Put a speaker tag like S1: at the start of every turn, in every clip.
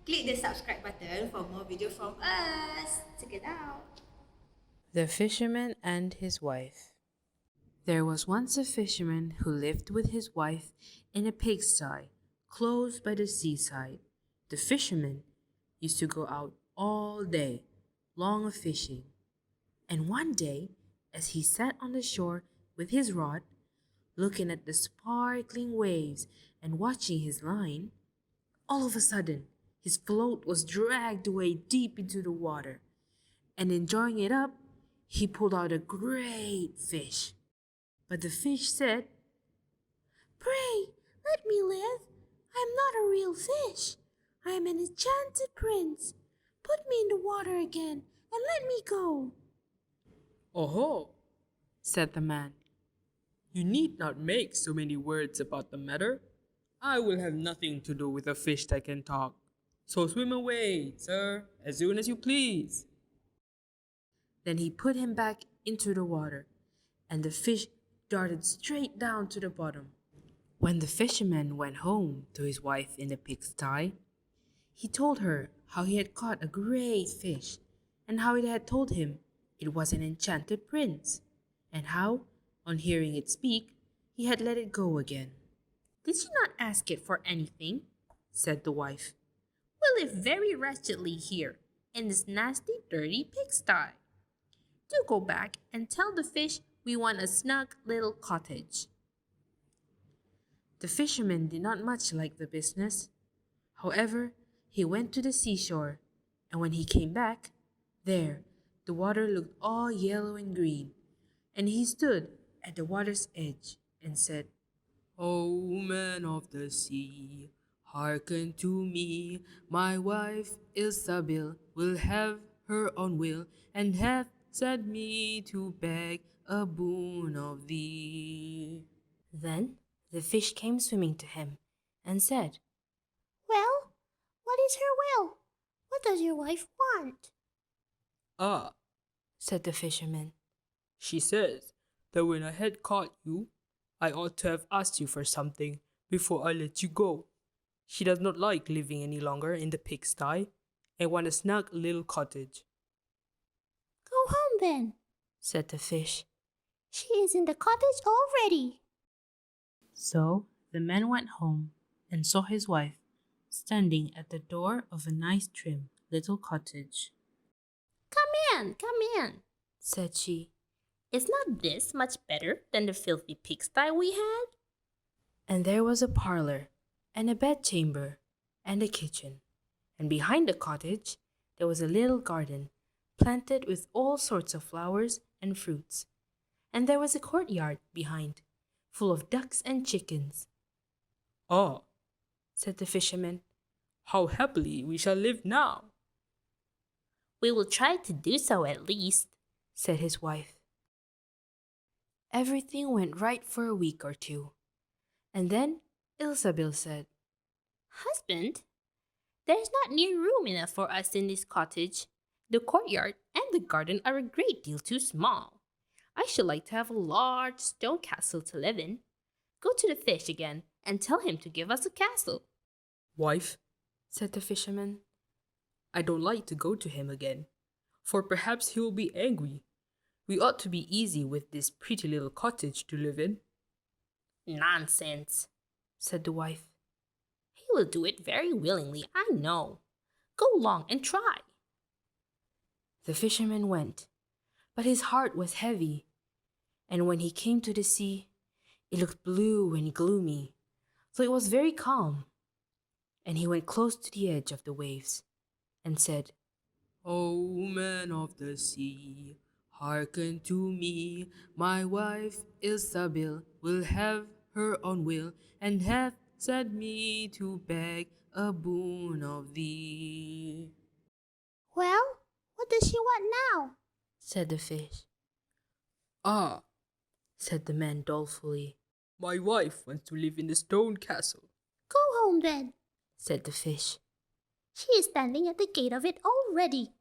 S1: Click the subscribe button for more videos from us. Check it out.
S2: The Fisherman and His Wife. There was once a fisherman who lived with his wife in a pigsty close by the seaside. The fisherman used to go out all day long a fishing, and one day, as he sat on the shore with his rod, looking at the sparkling waves and watching his line, all of a sudden his float was dragged away deep into the water, and in drawing it up, he pulled out a great fish. But the fish said, "Pray, let me live. I am not a real fish. I am an enchanted prince. Put me in the water again and let me go."
S3: "Oho," said the man, "you need not make so many words about the matter. I will have nothing to do with a fish that can talk. So swim away, sir, as soon as you please."
S2: Then he put him back into the water, and the fish darted straight down to the bottom. When the fisherman went home to his wife in the pigsty, he told her how he had caught a great fish, and how it had told him it was an enchanted prince, and how, on hearing it speak, he had let it go again.
S1: Did you not ask it for anything?
S2: Said the wife.
S1: We live very wretchedly here in this nasty, dirty pigsty. Do go back and tell the fish we want a snug little cottage.
S2: The fisherman did not much like the business. However, he went to the seashore, and when he came back, there the water looked all yellow and green, and he stood at the water's edge and said,
S3: "O man of the sea, hearken to me. My wife Ilsabil will have her own will, and hath sent me to beg a boon of thee."
S2: Then the fish came swimming to him and said,
S4: "Well, what is her will? What does your wife want?"
S3: "Ah,"
S2: said the fisherman,
S3: "she says that when I had caught you, I ought to have asked you for something before I let you go. She does not like living any longer in the pigsty and want a snug little cottage."
S4: "Go home then,"
S2: said the fish.
S4: "She is in the cottage already."
S2: So the man went home and saw his wife standing at the door of a nice trim little cottage.
S1: Come in,
S2: Said she,
S1: Is not this much better than the filthy pigsty we had?
S2: and there was a parlor and a bedchamber and a kitchen, and behind the cottage there was a little garden planted with all sorts of flowers and fruits, and there was a courtyard behind, full of ducks and chickens.
S3: "Ah,"
S2: Said the fisherman,
S3: "how happily we shall live now."
S1: We will try to do so at least.
S2: said his wife. Everything went right for a week or two, and then Ilsabil said,
S1: Husband, there is not near room enough for us in this cottage. The courtyard and the garden are a great deal too small. I should like to have a large stone castle to live in. Go to the fish again and tell him to give us a castle.
S3: "Wife,"
S2: said the fisherman,
S3: "I don't like to go to him again, for perhaps he will be angry. We ought to be easy with this pretty little cottage to live in."
S1: Nonsense,
S2: said the wife.
S1: He will do it very willingly, I know. Go along and try.
S2: The fisherman went, but his heart was heavy, and when he came to the sea, it looked blue and gloomy, though it was very calm. And he went close to the edge of the waves and said,
S3: "O man of the sea, hearken to me. My wife Ilsabil will have her own will, and hath sent me to beg a boon of thee."
S4: "Well, what does she want now?"
S2: said the fish.
S3: "Ah,"
S2: Said the man dolefully,
S3: "my wife wants to live in the stone castle."
S4: "Go home then.
S2: said the fish.
S4: She is standing at the gate of it already."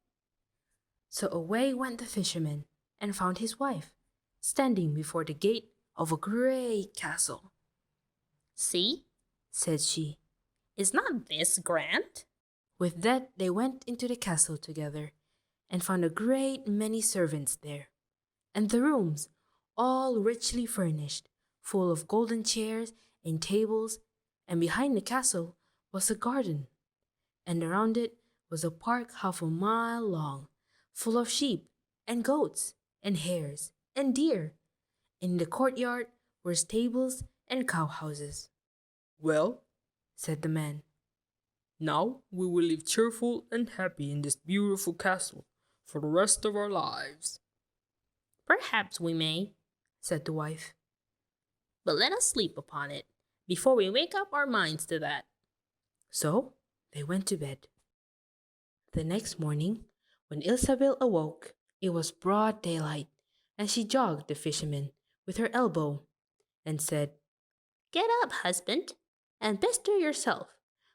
S2: So away went the fisherman and found his wife standing before the gate of a great castle.
S1: See,
S2: Said she,
S1: is not this grand?
S2: With that, they went into the castle together and found a great many servants there, and the rooms all richly furnished, full of golden chairs and tables, and behind the castle was a garden, and around it was a park half a mile long, full of sheep and goats and hares and deer. In the courtyard were stables and cowhouses.
S3: Well,
S2: Said the man,
S3: now we will live cheerful and happy in this beautiful castle for the rest of our lives.
S1: Perhaps we may,
S2: said the wife.
S1: but let us sleep upon it before we make up our minds to that.
S2: So they went to bed. The next morning, when Ilsabil awoke, it was broad daylight, and she jogged the fisherman with her elbow and said,
S1: Get up, husband, and bestir yourself,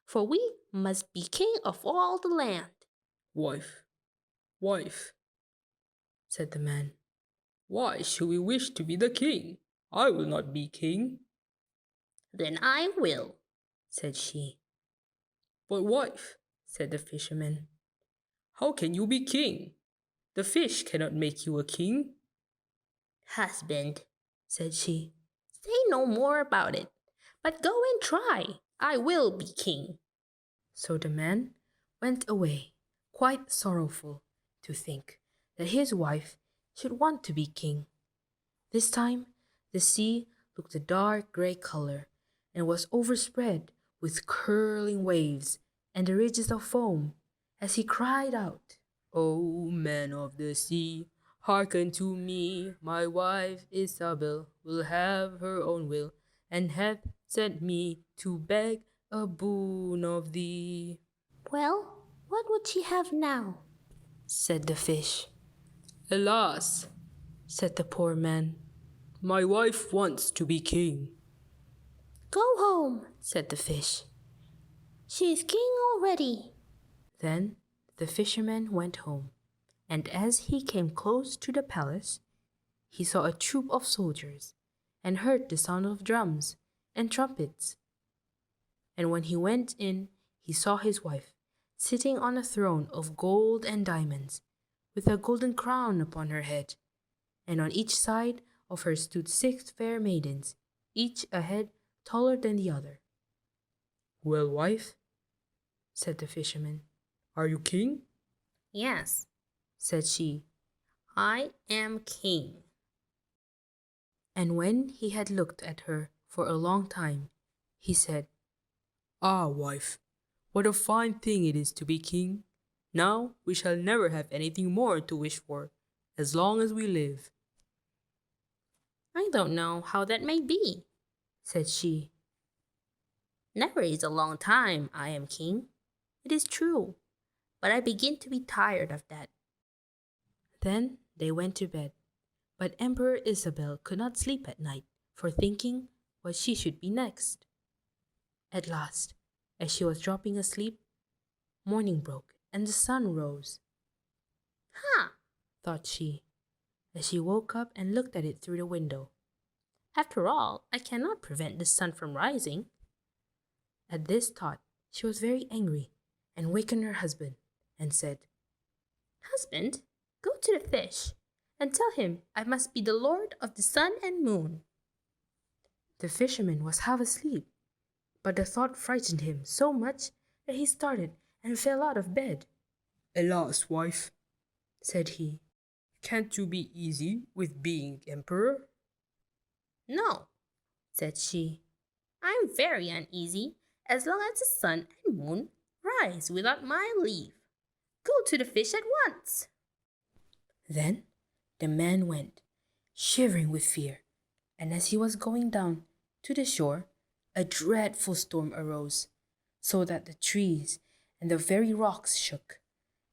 S1: for we must be king of all the land.
S3: Wife, wife,
S2: said the man.
S3: why should we wish to be the king? I will not be king.
S1: Then I will.
S2: Said she.
S3: But wife,
S2: Said the fisherman.
S3: how can you be king? The fish cannot make you a king.
S1: Husband,
S2: Said she.
S1: say no more about it, but go and try. I will be king.
S2: So the man went away, quite sorrowful to think that his wife should want to be king. This time the sea looked a dark grey color and was overspread with curling waves and the ridges of foam as he cried out,
S3: O man of the sea, hearken to me. My wife Isabel will have her own will, and hath sent me to beg a boon of thee.
S4: Well, what would she have now?
S2: said the fish.
S3: Alas,
S2: Said the poor man.
S3: my wife wants to be king.
S4: Go home.
S2: Said the fish.
S4: She is king already.
S2: Then the fisherman went home, and as he came close to the palace, he saw a troop of soldiers and heard the sound of drums and trumpets. And when he went in, he saw his wife sitting on a throne of gold and diamonds, with a golden crown upon her head, and on each side of her stood 6 fair maidens, each a head taller than the other.
S3: Well, wife,
S2: Said the fisherman.
S3: are you king?
S1: Yes,
S2: Said she.
S1: I am king.
S2: And when he had looked at her for a long time, he said,
S3: Ah, wife, what a fine thing it is to be king. Now we shall never have anything more to wish for, as long as we live.
S1: I don't know how that may be.
S2: Said she.
S1: Never is a long time I am king. It is true, but I begin to be tired of that.
S2: Then they went to bed, but Emperor Isabel could not sleep at night for thinking what she should be next. At last, as she was dropping asleep, morning broke and the sun rose.
S1: Ha!
S2: Thought she, as she woke up and looked at it through the window.
S1: After all, I cannot prevent the sun from rising.
S2: At this thought, she was very angry and wakened her husband and said,
S1: Husband, go to the fish and tell him I must be the lord of the sun and moon.
S2: The fisherman was half asleep, but the thought frightened him so much that he started and fell out of bed.
S3: Alas, wife,
S2: Said he.
S3: can't you be easy with being emperor?
S1: No,
S2: Said she.
S1: I'm very uneasy as long as the sun and moon rise without my leave. Go to the fish at once.
S2: Then the man went, shivering with fear, and as he was going down to the shore, a dreadful storm arose, so that the trees and the very rocks shook,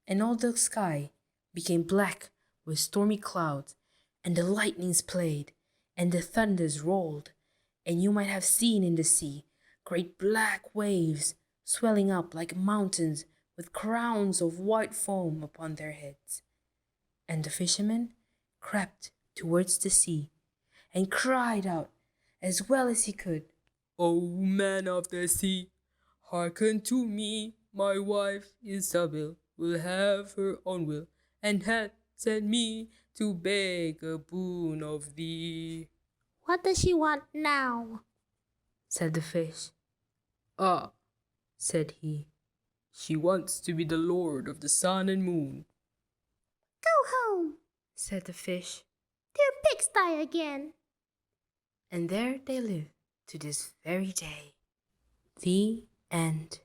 S2: and all the sky became black with stormy clouds, and the lightnings played, and the thunders rolled, and you might have seen in the sea great black waves swelling up like mountains with crowns of white foam upon their heads. And the fisherman crept towards the sea and cried out as well as he could,
S3: O man of the sea, hearken to me. my wife Ilsabil will have her own will, and hath sent me to beg a boon of thee.
S4: What does she want now?
S2: said the fish.
S3: Ah,
S2: Said he.
S3: she wants to be the lord of the sun and moon.
S4: Go home
S2: Said the fish.
S4: to your pigsty again.
S2: And there they live to this very day. The end.